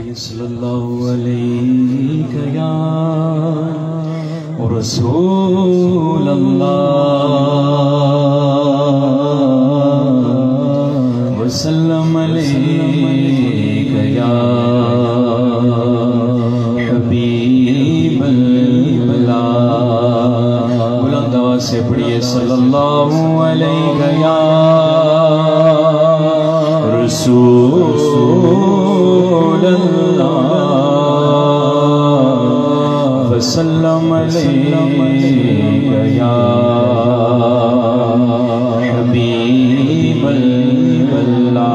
सल्लल्लाहु अलैहि या रसूल अल्लाह वसल्लम अलैका या हबीब अल्लाह। बुलंद आवाज से पढ़िए सल्लल्लाहु अलैहि या रसूल अल्लाह वसल्लम अलैका या हबीब अल्लाह।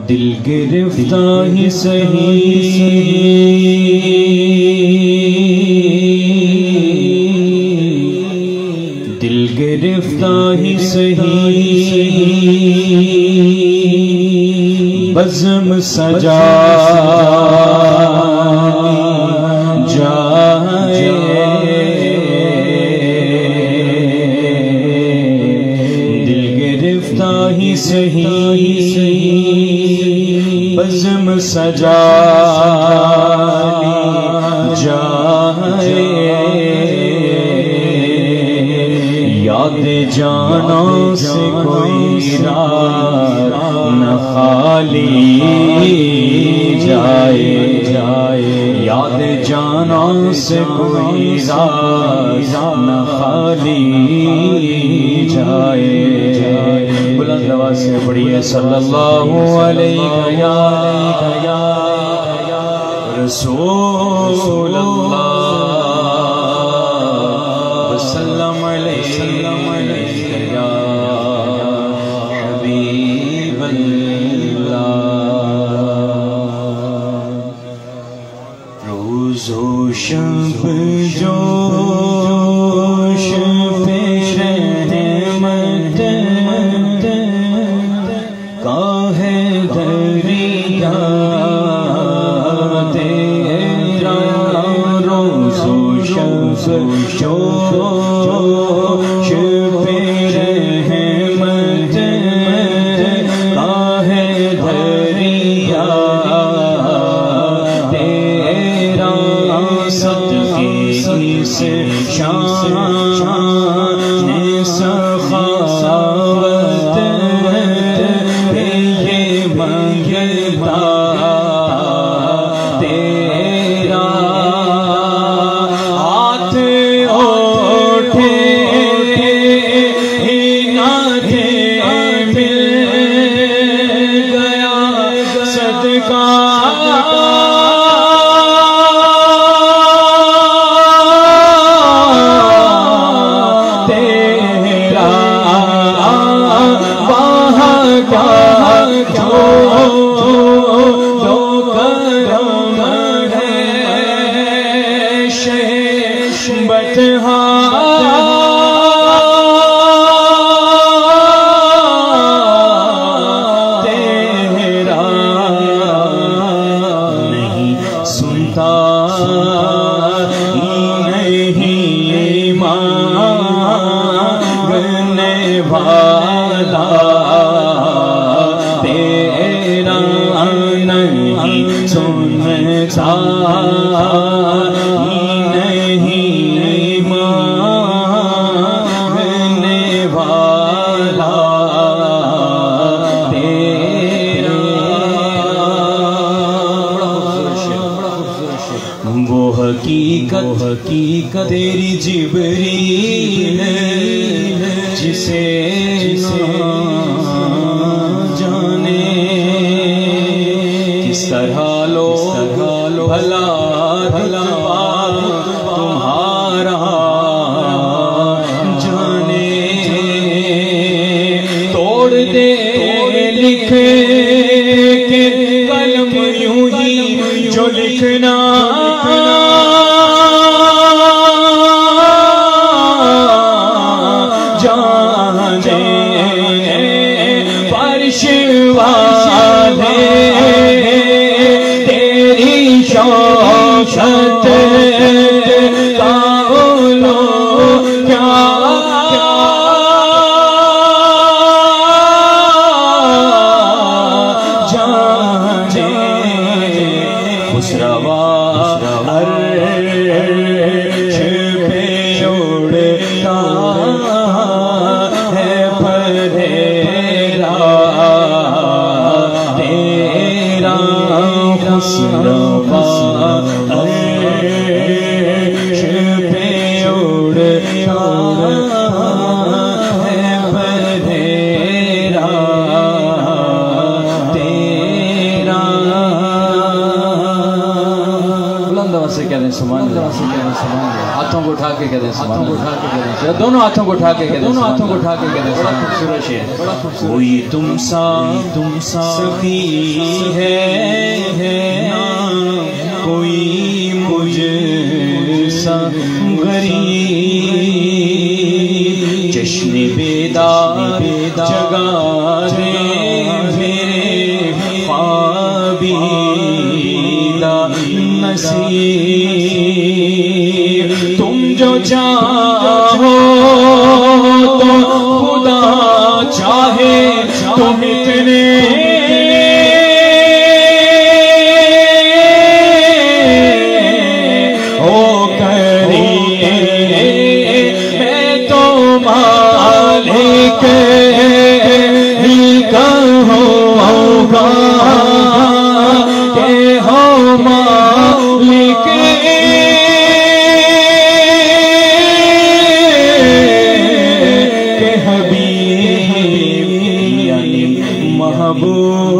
दिल गिरफ्ता ही सही दिल गिरफ्ता ही सही बज़्म सजा जाए दिल गिरफ्ता ही सही बज़्म सजा जाए याद जाना से कोई रात न खाली जाए याद जाना से कोई रात न खाली जाए। बुलंद आवाज से पढ़िए सल्लल्लाहु अलैहि या रसूल अल्लाह वसल्लम अलैका या हबीब अल्लाह। रोज़ो शब जोश पे रहमत का है दरिया तेरा रोज़ो शब जोश पे रहमत का है दरिया तेरा सदके से शान सखावत ये मंगता तेरा हाथ उठे नाथे मिल गया सदका हकीकत तेरी जिब्रील जिसे जाने किस तरह लोग भला तुम्हारा जाने तोड़ दे लिख के कलम यूं ही जो लिखना तेरी शौकत का लो क्या मुस्तफा अर्श पे उड़ता है बधेरा तेरा। बुलंद आवाज से कह दें सुभान अल्लाह, हाथों को उठा के कह दें, हाथों को उठा के कह दें, दोनों हाथों को उठा के कह दें, दोनों हाथों को उठा के कह दें। बड़ा खूबसूरत शेर, बड़ा खूबसूरत। कोई तुम सा सखी है कोई मुझ सा गरीब, जश्न बेदार जगा दे मेरे ख्वाबीदा नसीब। तुम जो चाहो तो खुदा चाहे, तुम इतने हो करिए, मैं तो मालिक ही कहूँगा के हो मालिक के हबीब यानी महबूब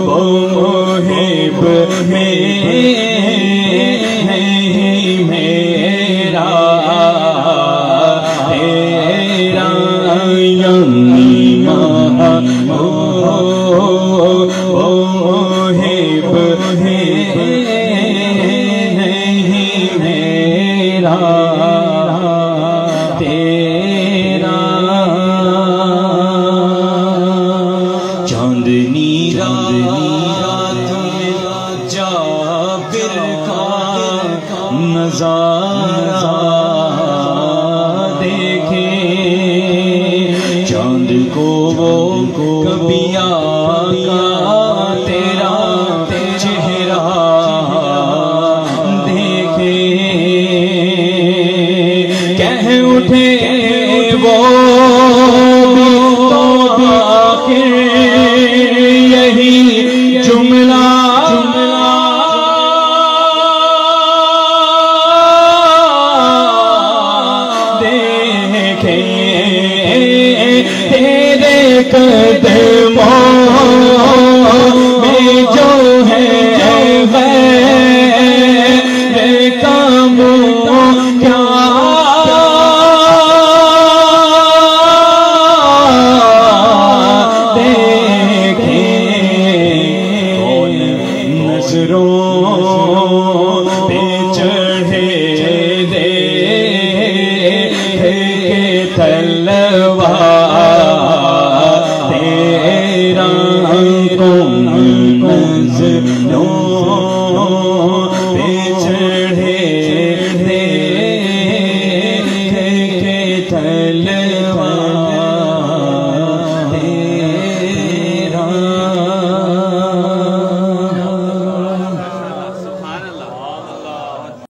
मोहिब में मेरा तेरा यानी महबूब मोहिब में मेरा तेरा। चांदनी रात में जाबिर का नजारा देखे, चांद को वो कभी आका तेरा चेहरा देखे, कह उठे वो तो आखिर यही जुमला देखे, तेरे कदमों में जो है गैर कामों क्या देखे, कौन नजरों पे चढ़े दे तलवार